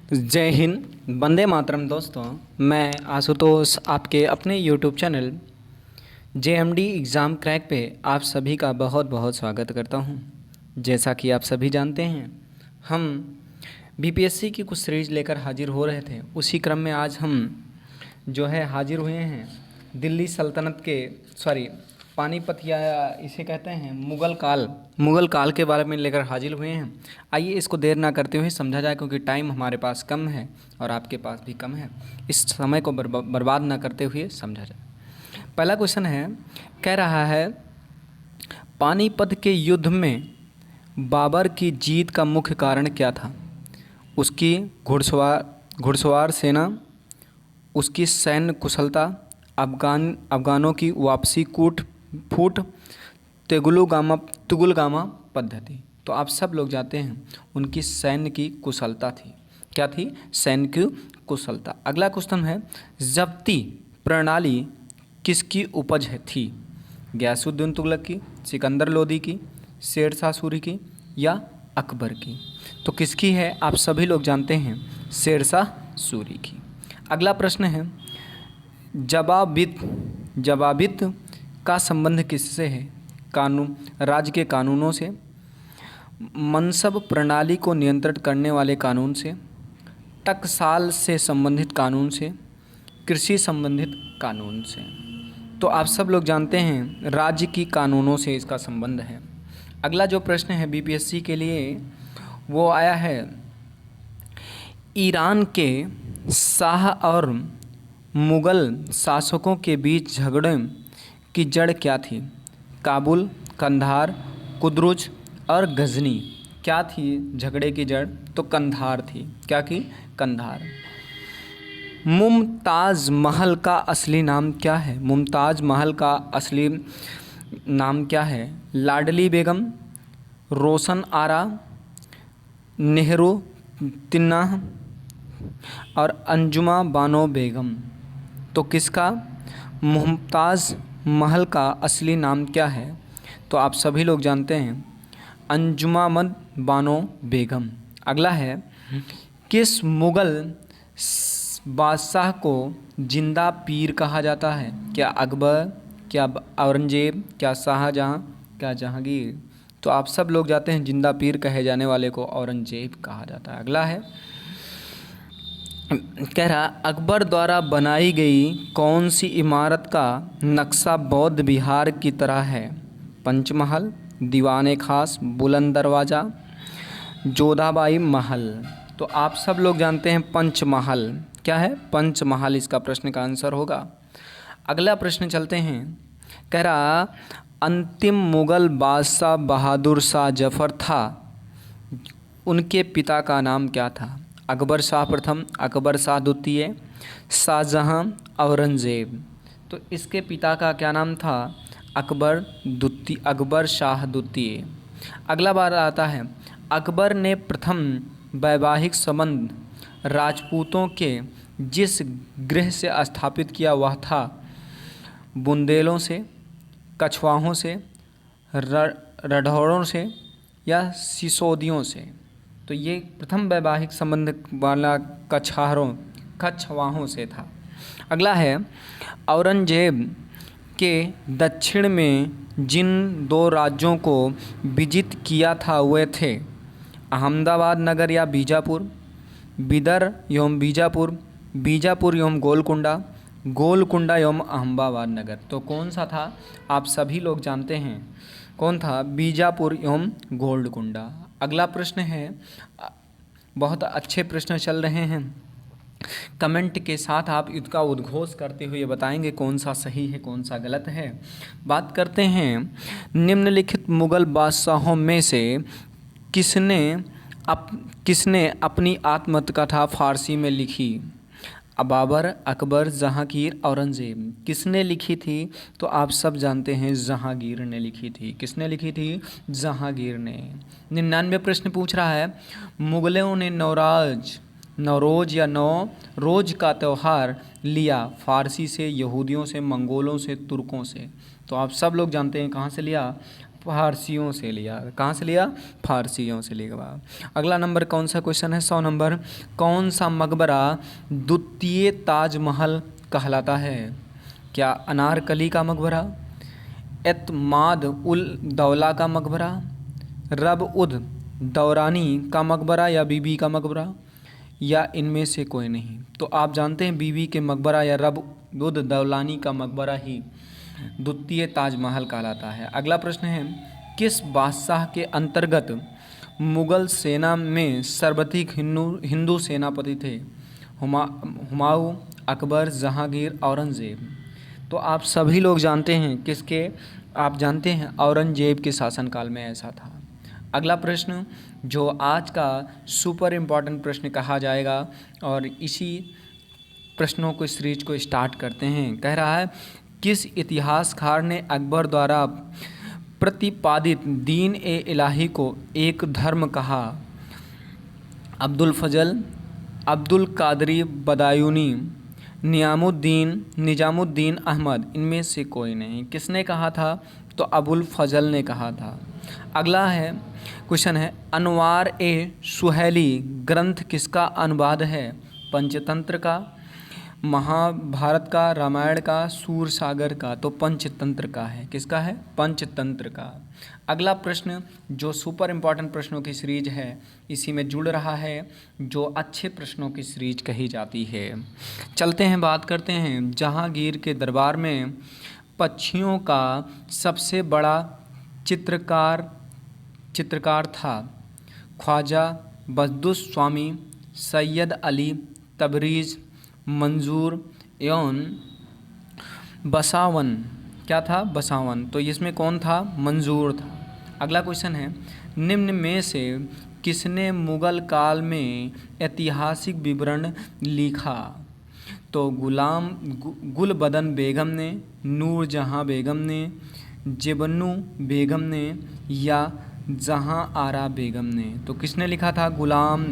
जय हिंद, वंदे मातरम। दोस्तों, मैं आशुतोष आपके अपने YouTube channel JMD exam crack पे आप सभी का बहुत बहुत स्वागत करता हूं। जैसा कि आप सभी जानते हैं, हम BPSC की कुछ सीरीज़ लेकर हाजिर हो रहे थे। उसी क्रम में आज हम जो है हाजिर हुए हैं दिल्ली सल्तनत के पानीपत या इसे कहते हैं मुग़ल काल के बारे में लेकर हाजिर हुए हैं। आइए इसको देर ना करते हुए समझा जाए, क्योंकि टाइम हमारे पास कम है और आपके पास भी कम है। इस समय को बर्बाद ना करते हुए समझा जाए। पहला क्वेश्चन है, कह रहा है पानीपत के युद्ध में बाबर की जीत का मुख्य कारण क्या था? उसकी घुड़सवार सेना, उसकी सैन्य कुशलता, अफ़गानों की वापसी फूट, तुगलगामा पद्धति। तो आप सब लोग जानते हैं उनकी सैन्य की कुशलता थी। क्या थी? सैन्य की कुशलता। अगला क्वेश्चन है, ज़ब्ती प्रणाली किसकी उपज थी? गयासुद्दीन तुगलक की, सिकंदर लोदी की, शेर शाह सूरी की या अकबर की? तो किसकी है? आप सभी लोग जानते हैं शेर शाह सूरी की। अगला प्रश्न है, जवाबित का संबंध किससे है? राज्य के कानूनों से, मनसब प्रणाली को नियंत्रित करने वाले कानून से, टकसाल से संबंधित कानून से, कृषि संबंधित कानून से? तो आप सब लोग जानते हैं राज्य की कानूनों से इसका संबंध है। अगला जो प्रश्न है BPSC के लिए वो आया है, ईरान के शाह और मुग़ल शासकों के बीच झगड़े की जड़ क्या थी? काबुल, कंधार, कुद्रुज और गजनी। क्या थी झगड़े की जड़? तो कंधार थी। क्या की? कंधार। मुमताज़ महल का असली नाम क्या है? मुमताज़ महल का असली नाम क्या है? लाडली बेगम, रोशन आरा, नेहरू तिन्नाह और अंजुमा बानो बेगम। तो किसका मुमताज़ महल का असली नाम क्या है? तो आप सभी लोग जानते हैं अंजुमामद बानो बेगम। अगला है, किस मुग़ल बादशाह को जिंदा पीर कहा जाता है? क्या अकबर, क्या औरंगजेब, क्या शाहजहाँ, क्या जहांगीर? तो आप सब लोग जानते हैं जिंदा पीर कहे जाने वाले को औरंगजेब कहा जाता है। अगला है, कह रहा अकबर द्वारा बनाई गई कौन सी इमारत का नक्शा बौद्ध विहार की तरह है? पंचमहल, दीवाने खास, बुलंद दरवाज़ा, जोधाबाई महल। तो आप सब लोग जानते हैं पंचमहल। क्या है? पंचमहल इसका प्रश्न का आंसर होगा। अगला प्रश्न चलते हैं, कह रहा अंतिम मुग़ल बादशाह बहादुर शाह जफ़र था, उनके पिता का नाम क्या था? अकबर शाह प्रथम, अकबर शाह द्वितीय, शाहजहाँ, औरंगज़ेब। तो इसके पिता का क्या नाम था? अकबर शाह द्वितीय। अगला बार आता है, अकबर ने प्रथम वैवाहिक संबंध राजपूतों के जिस गृह से स्थापित किया वह था बुंदेलों से, कछवाहों से, रठौरों से या सिसोदियों से? तो ये प्रथम वैवाहिक संबंध वाला कछवाहों से था। अगला है, औरंगजेब के दक्षिण में जिन दो राज्यों को विजित किया था वे थे अहमदाबाद नगर या बीजापुर, बिदर एवं बीजापुर, बीजापुर एवं गोलकुंडा एवं अहमदाबाद नगर। तो कौन सा था? आप सभी लोग जानते हैं कौन था? बीजापुर एवं गोलकुंडा। अगला प्रश्न है, बहुत अच्छे प्रश्न चल रहे हैं। कमेंट के साथ आप इसका उद्घोष करते हुए बताएंगे कौन सा सही है कौन सा गलत है। बात करते हैं, निम्नलिखित मुग़ल बादशाहों में से किसने अपनी आत्मकथा फारसी में लिखी? बाबर, अकबर, जहांगीर, औरंगज़ेब। किसने लिखी थी? तो आप सब जानते हैं जहांगीर ने लिखी थी। किसने लिखी थी? जहांगीर ने। 99 प्रश्न पूछ रहा है, मुग़लों ने नौरोज़ या नौरोज़ का त्यौहार लिया फारसी से, यहूदियों से, मंगोलों से, तुर्कों से? तो आप सब लोग जानते हैं कहाँ से लिया? फारसियों से लिया। कहाँ से लिया? फारसियों से लिया। अगला नंबर कौन सा क्वेश्चन है? 100 नंबर। कौन सा मकबरा द्वितीय ताजमहल कहलाता है? क्या अनारकली का मकबरा, एतमाद उल दौला का मकबरा, रब उद दौरानी का मकबरा या बीबी का मकबरा, या इनमें से कोई नहीं? तो आप जानते हैं बीबी के मकबरा या रब उद दौलानी का मकबरा ही द्वितीय ताजमहल कहलाता है। अगला प्रश्न है, किस बादशाह के अंतर्गत मुगल सेना में सर्वाधिक हिंदू सेनापति थे? हुमायूं, अकबर, जहांगीर, औरंगजेब। तो आप सभी लोग जानते हैं किसके? आप जानते हैं औरंगजेब के शासनकाल में ऐसा था। अगला प्रश्न जो आज का सुपर इम्पॉर्टेंट प्रश्न कहा जाएगा, और इसी प्रश्नों को सीरीज को स्टार्ट करते हैं। कह रहा है, किस इतिहासकार ने अकबर द्वारा प्रतिपादित दीन ए इलाही को एक धर्म कहा? अब्दुल फजल, अब्दुल कादरी बदायूनी, निजामुद्दीन अहमद, इनमें से कोई नहीं। किसने कहा था? तो अबुल फजल ने कहा था। अगला है क्वेश्चन है, अनवार ए सुहेली ग्रंथ किसका अनुवाद है? पंचतंत्र का, महाभारत का, रामायण का, सूरसागर का? तो पंचतंत्र का है। किसका है? पंचतंत्र का। अगला प्रश्न जो सुपर इम्पॉर्टेंट प्रश्नों की सीरीज है, इसी में जुड़ रहा है, जो अच्छे प्रश्नों की सीरीज कही जाती है। चलते हैं, बात करते हैं। जहांगीर के दरबार में पक्षियों का सबसे बड़ा चित्रकार था ख्वाजा बख्शुद्दौला स्वामी, सैयद अली तबरीज़, मंजूर एवं बसावन। क्या था? बसावन। तो इसमें कौन था? मंजूर था। अगला क्वेश्चन है, निम्न में से किसने मुगल काल में ऐतिहासिक विवरण लिखा? तो गुलबदन बेगम ने, नूरजहाँ बेगम ने, जेबन्नू बेगम ने, या जहाँ आरा बेगम ने? तो किसने लिखा था? गुलाम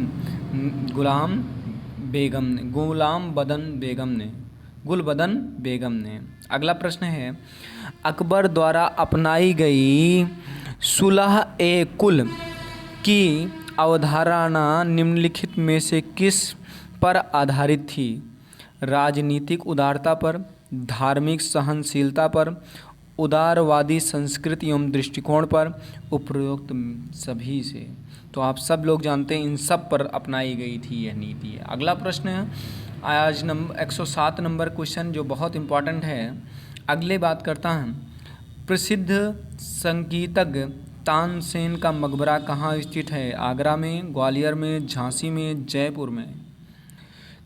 गुलबदन बेगम ने। अगला प्रश्न है, अकबर द्वारा अपनाई गई सुलह ए कुल की अवधारणा निम्नलिखित में से किस पर आधारित थी? राजनीतिक उदारता पर, धार्मिक सहनशीलता पर, उदारवादी संस्कृति एवं दृष्टिकोण पर, उपरोक्त सभी से? तो आप सब लोग जानते हैं इन सब पर अपनाई गई थी यह नीति। अगला प्रश्न है आज 107 नंबर क्वेश्चन, जो बहुत इम्पॉर्टेंट है। अगले बात करता हूँ, प्रसिद्ध संगीतज्ञ तानसेन का मकबरा कहाँ स्थित है? आगरा में, ग्वालियर में, झांसी में, जयपुर में?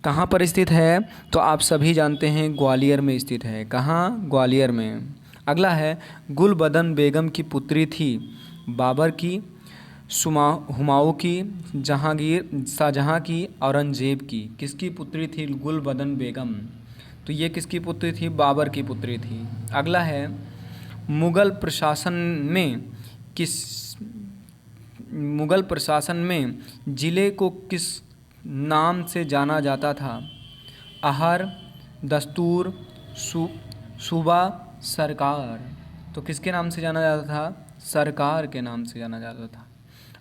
कहाँ पर स्थित है? तो आप सभी जानते हैं ग्वालियर में स्थित है। कहाँ? ग्वालियर में। अगला है, गुलबदन बेगम की पुत्री थी बाबर की, हुमायूं की, शाहजहाँ की, औरंगजेब की? किसकी पुत्री थी गुलबदन बेगम? तो ये किसकी पुत्री थी? बाबर की पुत्री थी। अगला है, मुगल प्रशासन में ज़िले को किस नाम से जाना जाता था? आहर, दस्तूर, सूबा, सरकार? तो किसके नाम से जाना जाता था? सरकार के नाम से जाना जाता था।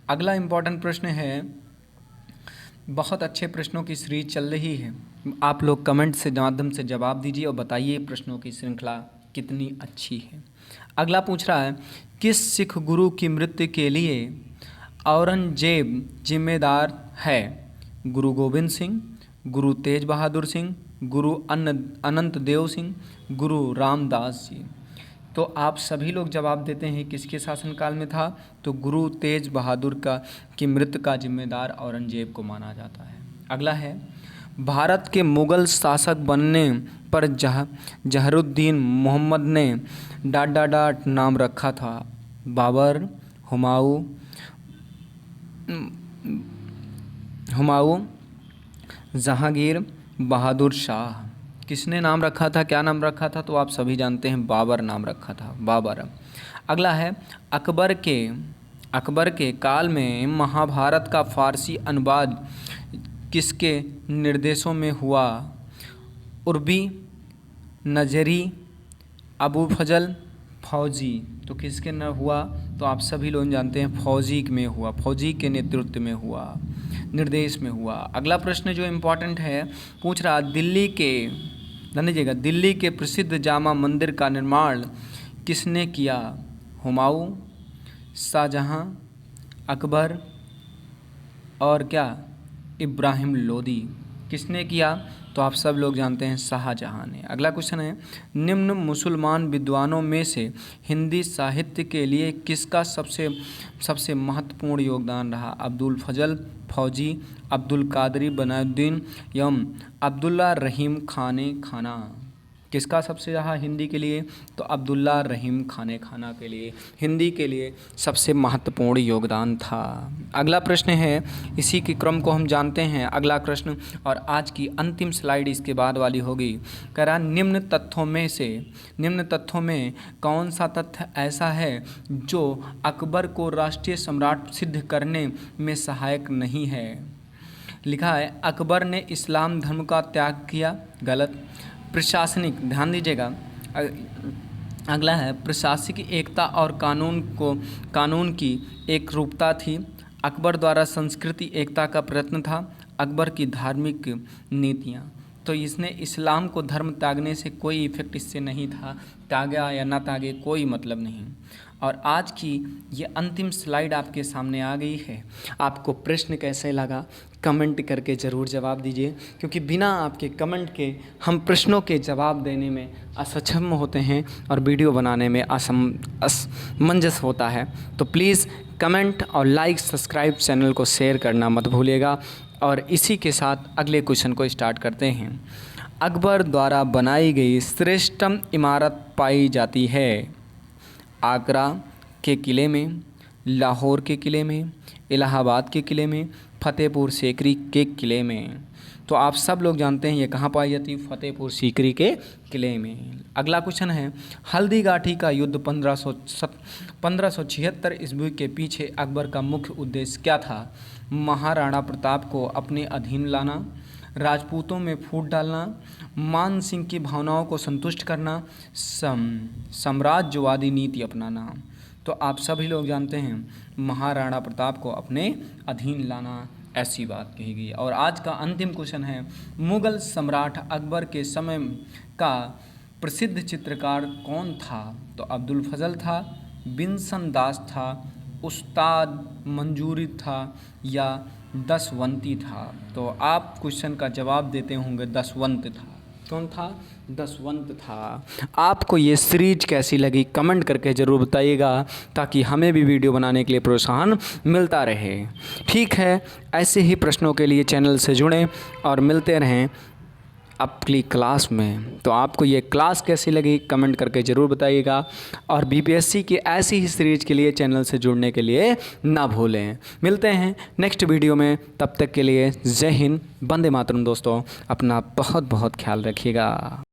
अगला इम्पॉर्टेंट प्रश्न है, बहुत अच्छे प्रश्नों की सीरीज चल रही है, आप लोग कमेंट से माध्यम से जवाब दीजिए और बताइए प्रश्नों की श्रृंखला कितनी अच्छी है। अगला पूछ रहा है, किस सिख गुरु की मृत्यु के लिए औरंगजेब जिम्मेदार है? गुरु गोविंद सिंह, गुरु तेज बहादुर सिंह, गुरु अनंत देव सिंह, गुरु रामदास जी? तो आप सभी लोग जवाब देते हैं किसके शासनकाल में था? तो गुरु तेज बहादुर की मृत्यु का जिम्मेदार औरंगजेब को माना जाता है। अगला है, भारत के मुगल शासक बनने पर जहरुद्दीन मोहम्मद ने डाट नाम रखा था? बाबर, हुमायूं, जहांगीर, बहादुर शाह? किसने नाम रखा था? क्या नाम रखा था? तो आप सभी जानते हैं बाबर नाम रखा था, बाबर। अगला है, अकबर के काल में महाभारत का फारसी अनुवाद किसके निर्देशों में हुआ? उर्बी, नजरी, अबू फजल, फौजी? तो किसके न हुआ? तो आप सभी लोग जानते हैं फौजी में हुआ, फौजी के नेतृत्व में हुआ, निर्देश में हुआ। अगला प्रश्न जो इम्पोर्टेंट है, पूछ रहा दिल्ली के, ध्यान दीजिएगा, दिल्ली के प्रसिद्ध जामा मंदिर का निर्माण किसने किया? हुमायूं, शाहजहां, अकबर और क्या, इब्राहिम लोदी। किसने किया? तो आप सब लोग जानते हैं शाहजहां ने। अगला क्वेश्चन है, निम्न मुसलमान विद्वानों में से हिंदी साहित्य के लिए किसका सबसे महत्वपूर्ण योगदान रहा? अब्दुल फजल फौजी, अब्दुल कादरी बनाउद्दीन एवं अब्दुल्ला रहीम खाने खाना। किसका सबसे रहा हिंदी के लिए? तो अब्दुल्ला रहीम खाने खाना के लिए हिंदी के लिए सबसे महत्वपूर्ण योगदान था। अगला प्रश्न है, इसी के क्रम को हम जानते हैं। अगला प्रश्न और आज की अंतिम स्लाइड इसके बाद वाली होगी। कह रहा निम्न तथ्यों में कौन सा तथ्य ऐसा है जो अकबर को राष्ट्रीय सम्राट सिद्ध करने में सहायक नहीं है? लिखा है अकबर ने इस्लाम धर्म का त्याग किया, गलत। प्रशासनिक, ध्यान दीजिएगा, अगला है प्रशासनिक एकता और कानून की एक रूपता थी। अकबर द्वारा संस्कृति एकता का प्रयत्न था। अकबर की धार्मिक नीतियाँ, तो इसने इस्लाम को धर्म त्यागने से कोई इफेक्ट इससे नहीं था, त्यागा या ना त्यागे कोई मतलब नहीं। और आज की ये अंतिम स्लाइड आपके सामने आ गई है। आपको प्रश्न कैसे लगा कमेंट करके ज़रूर जवाब दीजिए, क्योंकि बिना आपके कमेंट के हम प्रश्नों के जवाब देने में असक्षम होते हैं और वीडियो बनाने में असमंजस होता है। तो प्लीज़ कमेंट और लाइक, सब्सक्राइब, चैनल को शेयर करना मत भूलिएगा। और इसी के साथ अगले क्वेश्चन को स्टार्ट करते हैं। अकबर द्वारा बनाई गई श्रेष्ठतम इमारत पाई जाती है आगरा के किले में, लाहौर के किले में, इलाहाबाद के किले में, फतेहपुर सीकरी के किले में। तो आप सब लोग जानते हैं ये कहाँ पाई जाती है? फतेहपुर सीकरी के किले में। अगला क्वेश्चन है, हल्दीघाटी का युद्ध 1576 ईस्वी के पीछे अकबर का मुख्य उद्देश्य क्या था? महाराणा प्रताप को अपने अधीन लाना, राजपूतों में फूट डालना, मान सिंह की भावनाओं को संतुष्ट करना, साम्राज्यवादी नीति अपनाना। तो आप सभी लोग जानते हैं महाराणा प्रताप को अपने अधीन लाना, ऐसी बात कही गई। और आज का अंतिम क्वेश्चन है, मुगल सम्राट अकबर के समय का प्रसिद्ध चित्रकार कौन था? तो अब्दुल फजल था, बिन्सन दास था, उस्ताद मंजूरी था या दसवंती था? तो आप क्वेश्चन का जवाब देते होंगे दसवंत था। कौन था? दसवंत था। आपको ये सीरीज कैसी लगी कमेंट करके ज़रूर बताइएगा, ताकि हमें भी वीडियो बनाने के लिए प्रोत्साहन मिलता रहे। ठीक है, ऐसे ही प्रश्नों के लिए चैनल से जुड़ें और मिलते रहें अपनी क्लास में। तो आपको ये क्लास कैसी लगी कमेंट करके ज़रूर बताइएगा। और बीपीएससी की ऐसी ही सीरीज के लिए चैनल से जुड़ने के लिए ना भूलें। मिलते हैं नेक्स्ट वीडियो में, तब तक के लिए जय हिंद, वंदे मातरम। दोस्तों अपना बहुत बहुत ख्याल रखिएगा।